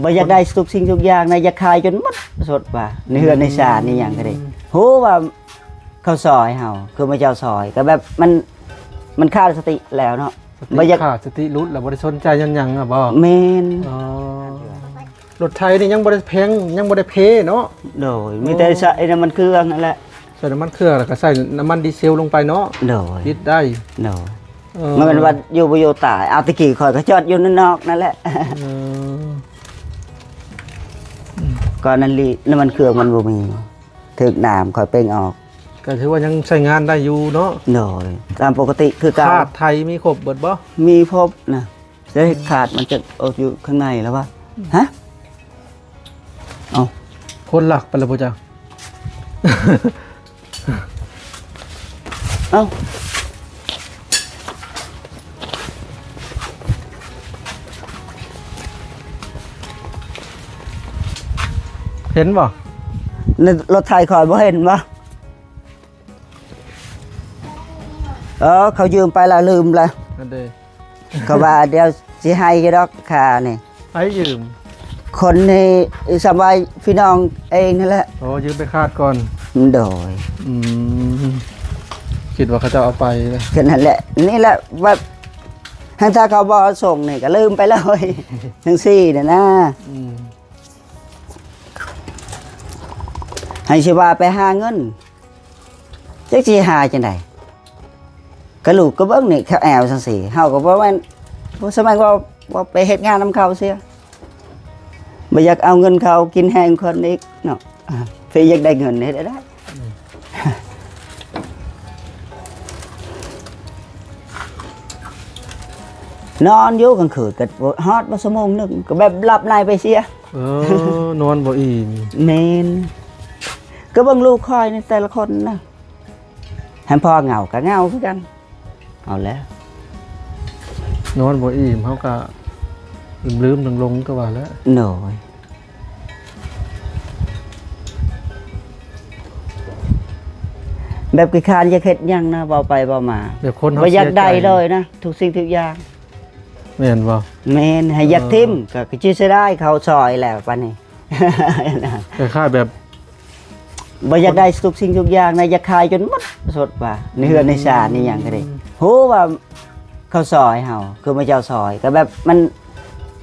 บ่อยากได้ทุกสิ่งทุกอย่างนะอยากขายจนหมดสดว่าในเฮือนในศาลนี่หยังก็ได้ฮู้ว่าเขาซอยเฮาคือมาเจ้าซอยก็แบบมันขาดสติแล้วเนาะบ่อยากขาดสติรุดแล้วบ่ได้สนใจหยังอ่ะบ่แม่นอ๋อรถไทยนี่ยังบ่ได้แพงยังบ่ได้เพเนาะโดยมีแต่ใส่น้ำมันเครื่องนั่นแหละใส่น้ำมันเครื่องแล้วก็ใส่น้ำมันดีเซลลงไปเนาะโดยปิดได้โดยมันเป็นว่าอยู่บ่อยู่ตายเอาตะกี้ข่อยก็จอดอยู่นอกนั่นแหละก่อนนั้นน้ำมันเครื่องมันบ่มีถึกน้ำข่อยเป่งออกก็ถือว่ายังใช้งานได้อยู่เนาะโดยตามปกติคือการขาดไทยมีครบเบิดบ่มีพบนะจะขาดมันจะอยู่ข้างในแล้วว่าฮะเอาคนหลักไปแล้วพ่อจ้าเอาเห็นบ่ในรถไทยคอยบ่เห็นบ่เขายืมไปละลืมละเขาว่าเดี๋ยวสิให้จะดอกค่านี่ให้ยืมคนนี่สบายพี่น้องเองนั่นแหละโอ้ยืมไปคาดก่อนโดยคิดว่าเขาจะเอาไปแค่นั้นแหละนี่แหละว่าถ้าเขาบอกส่งนี่ก็ลืมไปเลยทั้งสี่เนี่ยนะให้ชิว่าไปหาเงินจักสิหาจังได๋กระลูกก็เบิ่งนี่เขาแอวจังซี่เฮาก็บ่แม่นสมัยว่าไปเฮ็ดงานนำเขาเสียบ่อยากเอาเงินเขากินแห้งคนอีกเนาะเพิ่นอยากได้เงินเฮ็ดได้นอนอยู่กลางคืนก็ฮอดบ่ชั่วโมงนึงก็แบบหลับในไปเสียนอนบ่อิ่มแม่นก็เบิ่งลูกคอยในแต่ละคนนะให้พ่อเหงาก็เหงาคือกันเอาแล้วนอนบ่อิ่มเขาก็ลืมลงก็ว่าแล้วหน่อยแบบกี่คานจะเข็ดยังนะเบาไปเบามาแบบคนเขาอยากได้เลยนะทุกสิ่งทุกอย่างแม่นบ่แม่นให้อยากทิ่มก็ชื่อจะได้เขาซอยแล้วปะนี่ค่าแบบบ่อยากได้ทุกสิ่งทุกอย่างนะอยากขายจนหมดสดว่าในเฮือนในศาลนี่หยังก็ได้ฮู้ว่าเขาซอยเฮาคือมาเจ้าซอยก็แบบ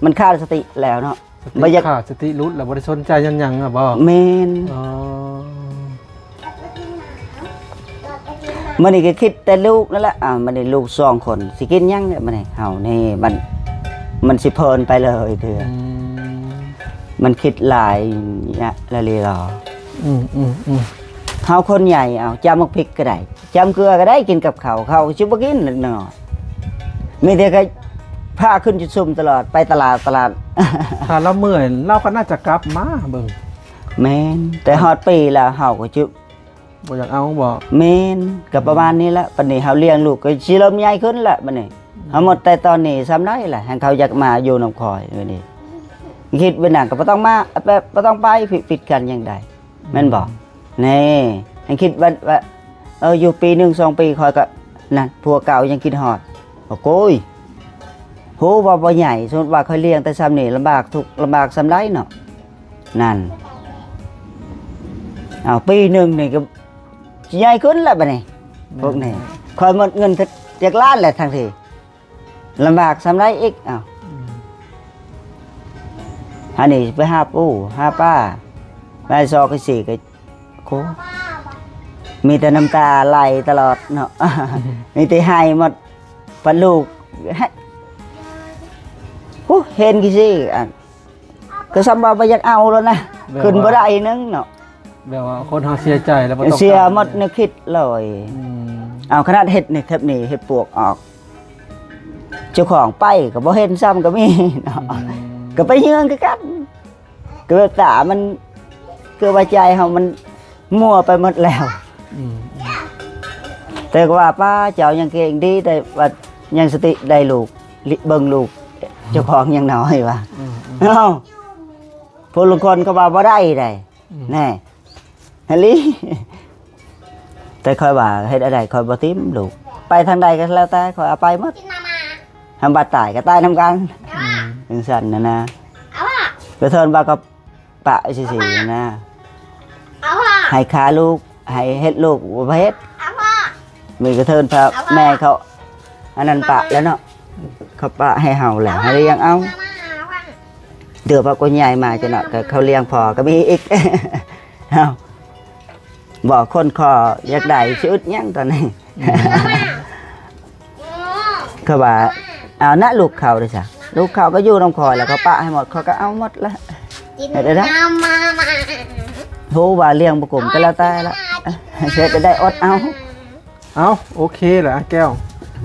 มันขาดสติแล้วเนาะบ่อยากขาดสติรุดแล้วบ่ได้สนใจหยังอ่ะบ่แม่นมื้อนี้ก็คิดแต่ลูกนั่นแหละมันได้ลูก2คนสิกินหยังเนี่ยมื้อนี้เฮานี่มันสิเพลินไปเลยเด้อมันคิดหลายเนี่ยละเลรอเฮาคนใหญ่เอาจำมักพริกก็ได้จำเกลือก็ได้กินกับเขาชิบกินหน่อยมีแต่ก็ผ้าขึ้นจุดซุ่มตลอดไปตลาดถ้าเราเมื่อยเราก็น่าจะกลับมาเบิ่งแม่นแต่ฮอดปีแล้วเฮาก็จุบ่อยากเอาบ่แม่นก็ประมาณนี้ละปานนี้เฮาเลี้ยงลูกก็สิเริ่มใหญ่ขึ้นละบัดนี้เฮาหมดแต่ตอนนี้ซ้ำได้ล่ะให้เขาอยากมาอยู่นำคอยมื้อนี้คิดไว้นั่นก็บ่ต้องมาบ่ต้องไปผิดกันอย่างใดแม่นบ่นี่ให้คิดว่าอยู่ปี1 2ปีคอยก็นั่นผัวเก่ายังคิดฮอดโอ้ยโหว่าบ่ใหญ่สมมุติว่าค่อยเลี้ยงแต่ซ้ำนี่ลำบากทุกลำบากซ้ำไรเนาะนั่นปี1นี่ก็ใหญ่ขึ้นแล้วบัดนี้พวกนี้คอยหมดเงินจากล้านแหละทั้งทีลำบากซ้ำไรอีกอันนี้ไปหาปู่หาป้าไปซอกก็4ก็โคมีแต่น้ำตาไหลตลอดเนาะมีแต่ให้หมดปันลูกเห็นกี่สิก็ซ้ำว่าอยากเอาแล้วนะขึ้นบ่ได้นึงเนาะแบบว่าคนเขาเสียใจแล้วเสียหมดนึกคิดเลยเอาขนาดเห็ดนี่แทบนี่เห็ดปวกออกเจ้าของไปก็บ่เห็นซ้ำก็มีเนาะก็ไปเยื่องกันก็แบบตามันเกิดว่าใจเขามันมั่วไปหมดแล้วแต่ว่าป้าเจ้ายังเก่งดีแต่ว่ายังสติได้ลูกเบิ่งลูกเจ้าของยังน้อยว่ะผู้ลุงคนก็ว่าบ่ได้ได้แน่ฮะลิแต่คอยว่าเฮ็ดอะไรคอยบ่ติ้มลูกไปทางใดก็แล้วแต่คอยเอาไปหมดทำบาดตายก็ตายนำกันจังซั่นนะ กระเทินว่าก็ปะสิๆนะให้ขาลูกให้เฮ็ดลูกบ่เฮ็ดมีกระเทินพาแม่เขาอันนั้นปะแล้วเนาะเขาปะให้เฮาแหละให้เลี้ยงเอาเดือบก็ใหญ่มาจะเนาะก็เขาเลี้ยงพอก็มีอีก เอ้าบอกคนคออยากได้ชื่ออึดยังตอนนี้ เขาว่าเอานะลูกเขาเลยจ้ะลูกเขาก็อยู่น้ำคอยแล้วเขาปะให้หมดเขาก็เอาหมดแล้วเห็นได้โหว่าเลี้ยงบุกลุ่มก็แล้วแต่ละเช็ดจะได้อดเอาโอเคแหละแก้ว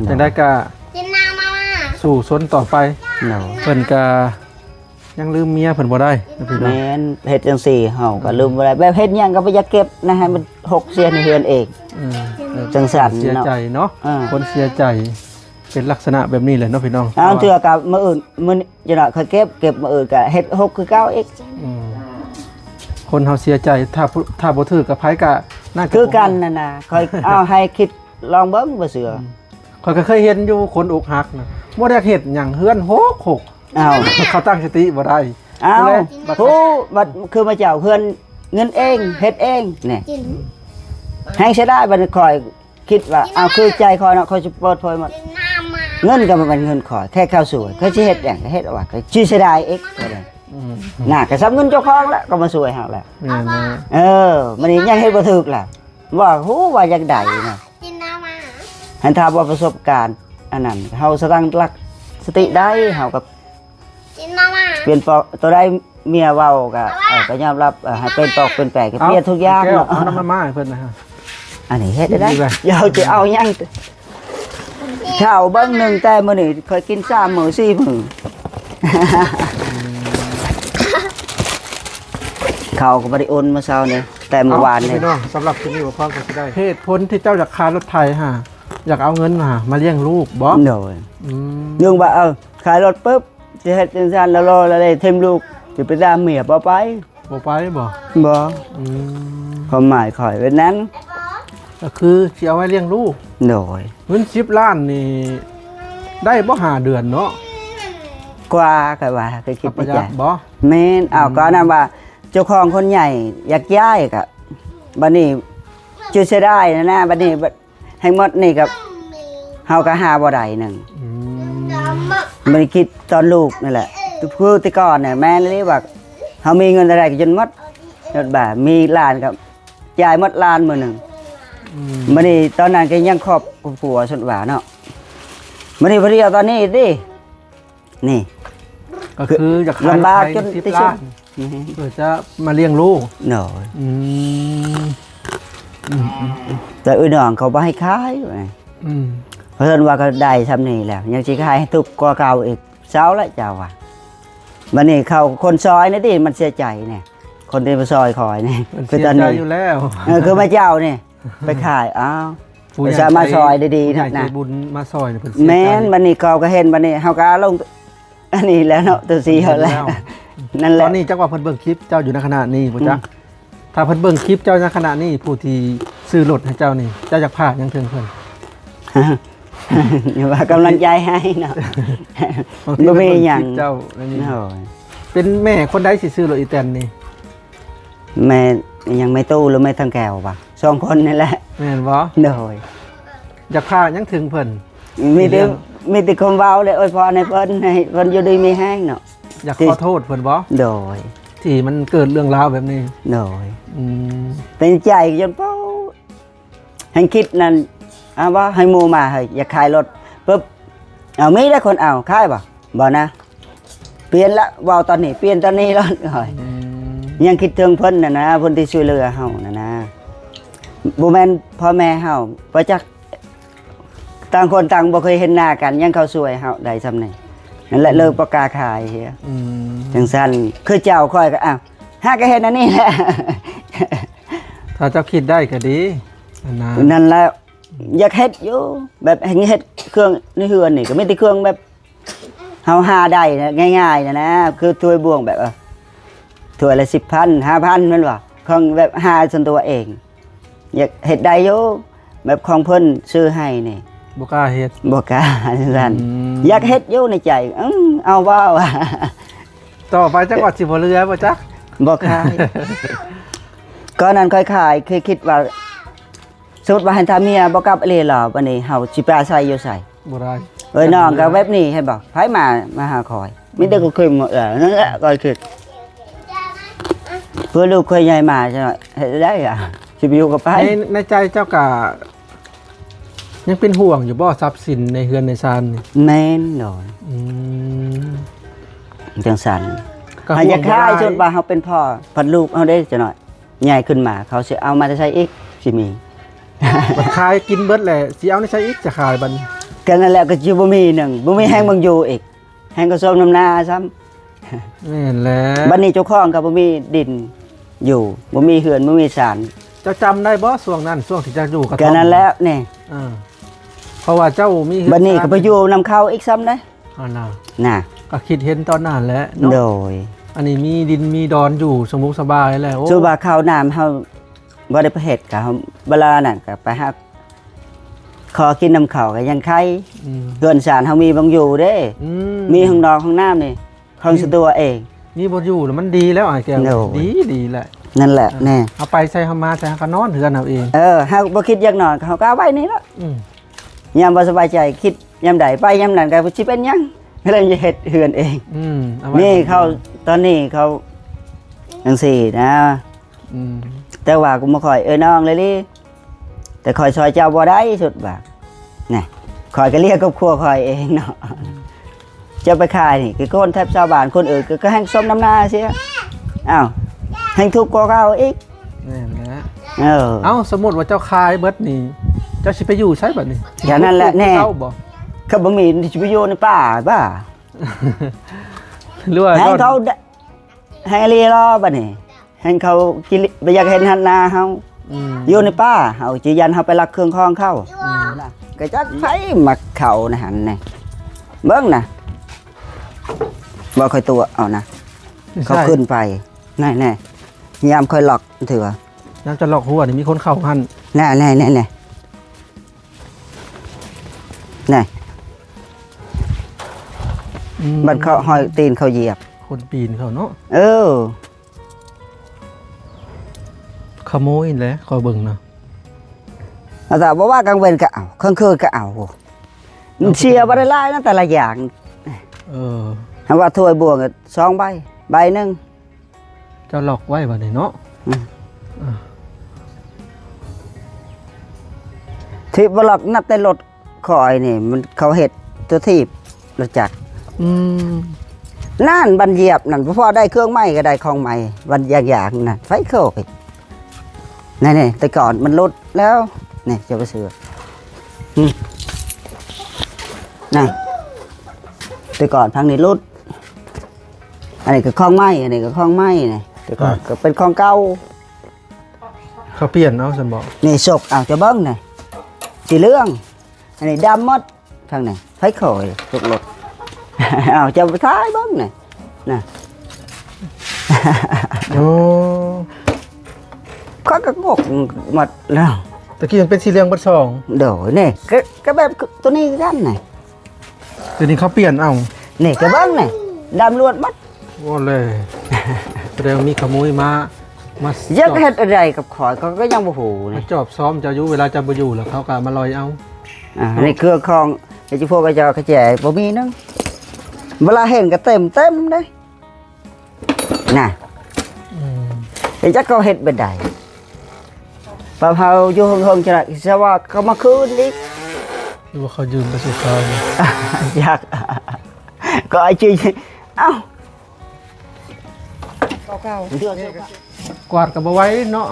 จังได้ก็สู่ซนต่อไปเพิ่นก็ยังลืมเมียเพิ่นบ่ได้พี่น้องแม่นเฮ็ดจังซี่เฮาก็ลืมบ่ได้แบบเฮ็ดหยังก็บ่อยากเก็บนะให้มัน6เสียในเฮือนเองจังซั่นเสียใจเนาะคนเสียใจเป็นลักษณะแบบนี้แหละเนาะพี่น้องเทื่อกับมื้ออื่นมื้อจะน่ะเขาเก็บมื้ออื่นก็เฮ็ด6คือเก่าอีกคนเฮาเสียใจถ้าบ่ถือกับไผก็น่าคือกันนั่นน่ะค่อยเอาให้คิดลองเบิ่งบ่เสือข้อยก็เคยเห็นอยู่คนอกหักนะบ่ได้เฮ็ดหยังเฮือนหกเขาตั้งสติบ่ได้ผู้บัดคือมาเจ้าเพื่อนเงินเองเฮ็ดเองนี่ให้ใช้ได้บัดคอยคิดว่าเอาคือใจคอยเนาะคอยสิเปิดเผยหมดเงินก็บ่เป็นเงินคอยแค่ข้าวสวยเขาสิเฮ็ดหยังก็เฮ็ดเอาว่าก็สิใช้ได้อีกก็ได้น่ะก็ซ้ำเงินเจ้าของแล้วก็มาสวยเฮาแล้วมันนี่ยังเฮ็ดบ่ถูกล่ะว่าฮู้ว่าอยากได้น่ะหันถ้าว่าประสบการณ์อันนั้นเฮาสตั้งหลักสติได้เฮาก็เปลี่ยนปอกตัวได้เมียเว้าก็ยอมรับให้เป็นปอกเป็นแปลกเปลี่ยนทุกอย่างเนาะเอาน้ำมาให้เพิ่นนะฮะอันนี้เฮ็ดได้อย่าจะเอาหยังข้าวเบิ่งนึงแต่มื้อนี้เคยกิน3มื้อ4มื้อข้าวก็บ่ได้โอนมาเช้านี่แต่เมื่อวานนี่พี่น้องสำหรับที่นี่บ่พอก็สิได้เหตุผลที่เจ้าอยากขายรถไถฮะอยากเอาเงินมาเลี้ยงลูกบ่โดยนึกว่าขายรถปึ๊บจะเฮ็ดจังซั่นแล้วรอแล้วได้เทมลูกสิไปตามเมียบ่ไปบ่ความหมายข่อยเป็นนั้นก็คือสิเอาไว้เลี้ยงลูกโดยเงิน10 ล้านนี่ได้บ่5 เดือนเนาะกว่าก็ว่าเคยคิดประหยัดบ่แม่นก็นำว่าเจ้าของคนใหญ่อยากย้ายก็บัดนี้ชื่อเสียได้นะบัดนี้ให้หมดนี่ก็เฮาก็หาบ่ได้นึงมันคิดตอนลูกนั่นแหละคือแต่ก่อนเนี่ยแม่เลยว่าเฮามีเงินอะไรก็จนหมดรถบ่ามีล้านกับจ่ายหมดล้านมื้อนึงมื้อนี้ตอนนั้นก็ยังครอบครัวสุดหวาเนาะมื้อนี้พอดีเอาตอนนี้ดินี่ก็คืออยากลำบากจนที่สุดเพื่อจะมาเลี้ยงลูกเนาะแต่น้องเขาบ่ให้ขายเพิ่นว่าก็ได้ซำนี้แล้วยังสิขายให้ทุกกว่าเก่าอีกเช้าแล้วเจ้าว่าบัดนี้เขาคนซอยนี่ติมันเสียใจเนี่ยคนที่มาซอยคอยนี่คือตอนนี้อยู่แล้วคือมาเจ้านี่ไปขายไปสามารถซอยดีๆนะบุญมาซอยเพิ่นแม่นบัดนี้เขาก็เห็นบัดนี้เฮาก็ลงอันนี้แล้วเนาะตัวสีเฮาแล้วนั่นแหละตอนนี้จักว่าเพิ่นเบิ่งคลิปเจ้าอยู่ในขณะนี้บ่จ๊ะถ้าเพิ่นเบิ่งคลิปเจ้าในขณะนี้ผู้ที่ซื้อรถให้เจ้านี่เจ้าอยากพายังถึงเพิ่นอย่าว่ากำลังใจให้เนาะบ่มีหยังเจ้าอันนี้เป็นแม่คนใดสิซื้อรถอีแตนนี่แม่ยังไม่ตู้หรือไม่ทางแก้วป่ะ2คนนี่แหละแม่นบ่โดยอยากพายังถึงเพิ่นมีแต่คำเว้าเลยอวยพรให้เพิ่นให้เพิ่นอยู่ดีมีแห้งเนาะอยากขอโทษเพิ่นบ่โดยที่มันเกิดเรื่องราวแบบนี้โดยเป็นใจจนเป้าให้คิดนั่นว่าให้หมู่มาให้อยากขายรถปึ๊บมีได้คนขายบ่นะเปลี่ยนละเว้าตอนนี้เปลี่ยนตอนนี้แล้วยังคิดถึงเพิ่นน่ะนะเพิ่นที่ช่วยเหลือเฮาน่ะนะบ่แม่นพ่อแม่เฮาบ่จักต่างคนต่างบ่เคยเห็นหน้ากันยังเขาช่วยเฮาได้ซำนี้นั่นแหละเลิกประกาศขายเฮียจังซั่นคือเจ้าค่อยก็หาก็เห็นอันนี้แหละถ้าเจ้าคิดได้ก็ดีนั่นแหละอยากเฮ็ดอยู่แบบเฮ็ดเครื่องในเฮือนนี่ก็มีแต่เครื่องแบบเฮาหาได้นะง่ายๆนะคือถ้วยบวงแบบถ้วยละ 10,000 5,000 แม่นบ่ของแบบหาส่วนตัวเองอยากเฮ็ดได้อยู่แบบของเพิ่นซื้อให้นี่บ่กล้าเฮ็ดบ่กล้าซั่นอยากเฮ็ดอยู่ในใจเอาว่า ต่อไปจังหวัดสิบ่เรือบ่จ๊ะ บ่ขาย ก็นั้นค่อยขายเคยคิดว่าสมมุติว่าให้ทาเมียบ่กลับเลยหรอวันนี้เฮาสิไปอาศัยอยู่ไส บ่ได้ เอ้ยน้องก็แบบนี้ให้บอกไผมาหาคอยมีแต่ก็เคยหมดนั่นแหละก็คือเพื่อลูกเคยใหญ่มาใช่ไหมเฮ็ดได้อ่ะสิไปอยู่กับไผ ในใจเจ้ากะยังเป็นห่วงอยู่บ่ทรัพย์สินในเฮือนในซานนี่ แม่นโดน อืม จังสัน ก็ หาอยากขายจนว่าเฮาเป็นพ่อพันลูกเฮาได้จังหน่อยใหญ่ขึ้นมาเขาสิเอามาใช้อีกสิมี มันขายกินเบิดแหละสิเอาในใช้อีกจะขายบัดนี้ กันนั่นแหละก็สิบ่มีหนึ่งบ่มีแห้งเบิ่งอยู่อีกแห้งก็ส่งน้ำหน้าซ้ำ แม่นแล้ว บัดนี้เจ้าของก็บ่มีดินอยู่บ่มีเฮือนบ่มีศาล เจ้าจำได้บ่ช่วงนั้นช่วงที่เจ้าอยู่กับ กันนั้นแล้วนี่ เพราะว่าเจ้ามีเฮือ บัดนี้ก็ไปอยู่นำเข้าอีกซ้ำเด้ อันน่ะ น่ะ ก็คิดเห็นตอนนั้นแหละเนาะ โดย อันนี้มีดินมีดอนอยู่สมุกสบายแล้วโอ้ สุบาข้าวน้ำเฮาบ่ได้ไปเฮ็ดก็เฮาเวลานั้นก็ไปหาขอกินน้ำข้าวก็ยังไข่ อืม เฮือนศาลเฮามีบังอยู่เด้ อื มีห้องนอนห้องน้ำนี่ของสตัวเอง มีบ่อยู่แล้วมันดีแล้วไอ้แก้ว โน่ ดีแหละ นั่นแหละแน่ เอาไปใส่เฮามาใส่เฮาก็นอนเฮือนเอาเอง เฮาบ่คิดอยากนอนก็เฮาก็เอาไว้นี่ละ อืม ยามบ่สบายใจคิดยามใดไปยามนั้นก็สิเป็นหยังก็เลยจะเฮ็ดเฮือนเอง เอาไว้ นี่เขาตอนนี้เขาจังซี่นะ อืม แต่ว่ากูมาคอยน้องเลยดิแต่คอยซอยเจ้าบ่ได้สุดว่านี่คอยก็เรียกครอบครัวคอยเองเนาะจะไปขายนี่คือคนแทบชาวบ้านคนอื่นก็แห้งส้มน้ำหน้าเสียอ้าวแห้งทุกข์กว่าเขาอีก แม่นแหละ เอ้า สมมุติว่าเจ้าคายเบิดนี่เจ้าสิไปอยู่ใช้บัดนี้ อย่างนั้นแหละแน่ เจ้าบ่ เขาบ่มีที่ไปอยู่ในป่าบ้า หรือว่า ให้เขาให้เรียรอบัดนี้ให้เขากินบ่อยากเห็นหันหน้าเฮา อืม อยู่ในป่าเฮาสิยันเฮาไปลักเครื่องคองเข้าน่ะก็จักไผมักเข้านะหั่นนี่เบิ่งน่ะบ่ค่อยตัวเอานะเขาขึ้นไปแน่ๆยามค่อยหลอกถือ น้ำจะหลอกหัวนี่มีคนเข้าหั่น แน่บัดเขาห้อยตีนเขาเหยียบ คนปีนเขาเนาะ เออ ขโมยแหละคอยเบิ่งนะ อาจารย์บอกว่ากลางเวรก็เอากลางคืนก็เอามันเชียร์บ่ได้หลายนะแต่ละอย่าง เออ คำว่าถ้วยบวง2ใบใบหนึง เจ้าหลอกไว้บัดนี้เนาะ ที่บ่หลอกนับแต่รถคอยนี่มันเขาเฮ็ดตัวทีบรถจักร อืม นั่นบันเหยียบนั่นพอได้เครื่องไม้ก็ได้ของใหม่บันอย่างนั่นไฟโคกอีกนี่แต่ก่อนมันลดแล้วนี่จะไปซื้อนี่แต่ก่อนทางนี้ลดอันนี้ก็ของไม้อันนี้ก็ของไม้นี่แต่ก่อนก็เป็นของเก่า เขาเปลี่ยนเอาฉันบอก นี่ศกเอาจะเบิ้งนี่สีเหลืองอันนี้ดำหมดทางนี้ไฟโคกตกรถ เอาจะไปท้ายเบิ้งนี่นะ โอ้ เขาก็งกหมดแล้ว ตะกี้ยังเป็นสีเหลืองเบัดสอง เดี๋ยวนี่ก็แบบตัวนี้กันนี่ เดี๋ยวนี้เขาเปลี่ยนเอา นี่ก็เบิ้งนี่ดำรวดมัด โอ้เลยแสดงว่ามีขโมยมา เยอะเฮ็ดอะไรกับขอยเขาก็ยังบ่ฮู้ มา นี่ จอบซ้อมเจ้าอยู่เวลาเจะบ่อยู่แล้วเขาก็มาลอยเอา นี่เครือของไอ้ที่พวกกระจอกกระแจบ่มีนึงเวลาเห็นก็เต็มเด้น่ะ อืม ไอ้จักเขาเฮ็ดเป็นใดปะเฮาอยู่ห้องๆจังได๋สิว่าเขามาคืนอีก หรือว่าเขายืมไปสู่เขา อยากก็ไอ้จริงเอ้าเก่าๆเดือด กวาดกับบ่ไว้เนาะ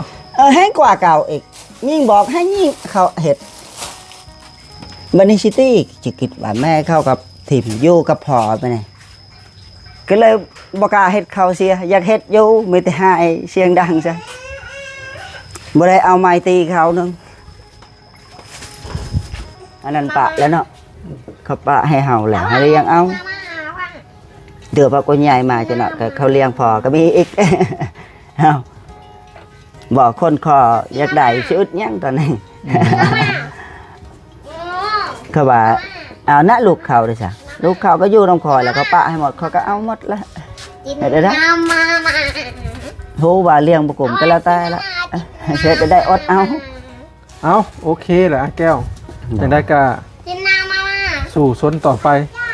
แห้งกว่าเก่าอีกยิ่งบอกให้ยิ่งเขาเห็ดบันนี่ซิตี้จะคิดว่าแม่เข้ากับถิ่มอยู่กับพ่อไปไงก็เลยบอกกล้าเห็ดเขาเสียอยากเห็ดอยู่มีแต่หายเสียงดังซะบ่ได้เอาไม้ตีเขานึงอันนั้นปะแล้วเนาะเขาปะให้เห่าแหละให้เลี้ยงเอาเดือพระกุญใหญ่มาจะเนาะก็เขาเลี้ยงพ่อก็มีอีก เอาบอกคนคออยากได้ชื่อยังตอนนี้ เขาว่าเอานะลูกเขาเลยจ้ะลูกเขาก็อยู่น้ำคอยแล้วก็ปะให้หมดเขาก็เอาหมดแล้ว เฮ็ดได้ฮู้ว่าเลี้ยงบ่กลุ่มก็แล้วแต่ละเฮ็ดได้อดเอา เอาโอเคแหละแก้วจังได้ก็สู่ซนต่อไป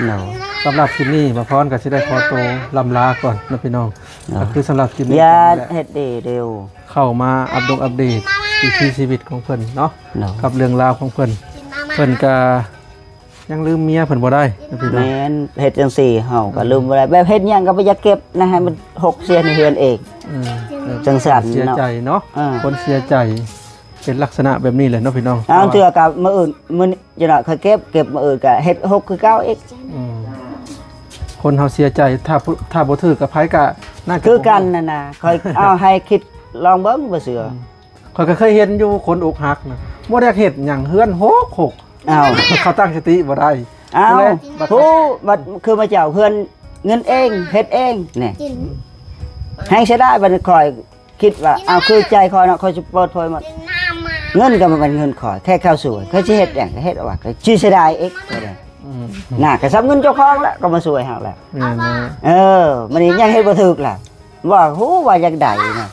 เนาะ สำหรับคลิปนี้มาพรกับสิได้ขอตัวลำลาก่อนนะพี่น้องก็คือสำหรับคลิปนี้ อย่า แหละ เฮ็ดดีเร็ว เข้ามาอัปเดตวิถีชีวิตของเพิ่นเนาะ เนาะ กับเรื่องราวของเพิ่นก็ยังลืมเมียเพิ่นบ่ได้นะพี่น้อง แม่นเฮ็ดจังซี่เฮาก็ลืมบ่ได้แบบเฮ็ดหยังก็บ่อยากเก็บนะให้มันหกเสียในเฮือนเอง อืม จังซั่น เสีย เนาะ ใจเนาะ คนเสียใจเป็นลักษณะแบบนี้แหละเนาะพี่น้อง เอาเทื่อกับมื้ออื่นมื้อจะน่ะเคยเก็บมื้ออื่นก็เฮ็ดหกคือเก่าอีก อืมคนเฮาเสียใจถ้าบ่ถือกับไผก็น่าจะ คือกันนั่นน่ะค่อยเอาให้คิดลองเบิ่งบ่เสือ ข้อยก็เคยเห็นอยู่คนอกหักนะบ่ได้เฮ็ดหยังเฮือนหก อ้าว เขาตั้งสติบ่ได้ อ้าว เลย ผู้บัดคือมาเจ้าเพื่อนเงินเองเฮ็ดเองนี่ให้ใช้ได้บัดคอยคิดว่าเอาคือใจคอยเนาะคอยสิเปิดเผยหมดเงินก็มันเป็นเงินคอยแค่ข้าวสวยเขาสิเฮ็ดหยังก็เฮ็ดเอาว่าก็สิเสียดายอีกก็ได้ อืม น่ะก็ซ้ำเงินเจ้าของแล้วก็มาสวยเฮาแล้ว นี่นะ มันนี่ยังเฮ็ดบ่ถูกล่ะว่าฮู้ว่าอยากได้น่ะ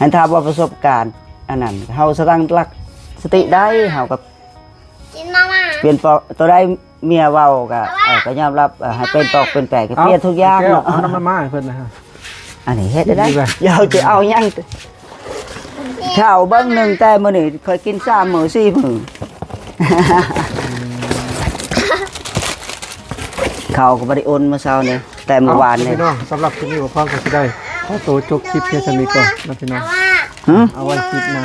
หันถ้าว่าประสบการณ์อันนั้นเฮาสตั้งหลักสติได้เฮาก็เปลี่ยนปอกตัวได้เมียเว้าก็ยอมรับให้เป็นปอกเป็นแปลกก็เปลี่ยนทุกอย่าง แก้ว เนาะ เอาน้ำมันมาให้เพิ่นนะฮะ อันนี้เฮ็ดได้ ดีไป อย่าจะเอาหยังข้าวเบิ่งหนึงแต่มื้อนี้เคยกิน3มื้อ4มื้อข้าวก็บ่ได้โอนมื้อเช้านี่แต่เมื่อวานนี่ พี่น้องสำหรับคลิปนี้บ่พอก็สิได้ขอตัวจบคลิปเพียงเท่านี้ก่อนนะพี่น้อง หึ เอาไว้คลิปหน้า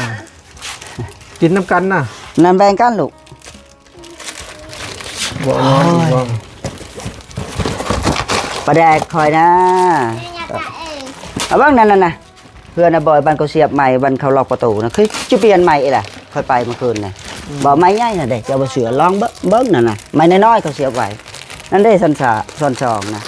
กินน้ำกันนะ นั่นแบ่งกันลูก บ่นอนอีกบ่ ปลาแดกคอยนะเอาบ้างนั่นน่ะเพื่อนน่ะบ่อยบ้านเขาเสียบใหม่บ้านเขาล็อกประตูนะคือจะเปลี่ยนใหม่อีล่ะค่อยไปเมื่อคืนน่ะบ่ไม้ใหญ่น่ะเด็กจะเอาบ่เสือลองเบิ่งนั่นน่ะไม้น้อยๆเขาเสียบไว้นั่นได้สันสองนะ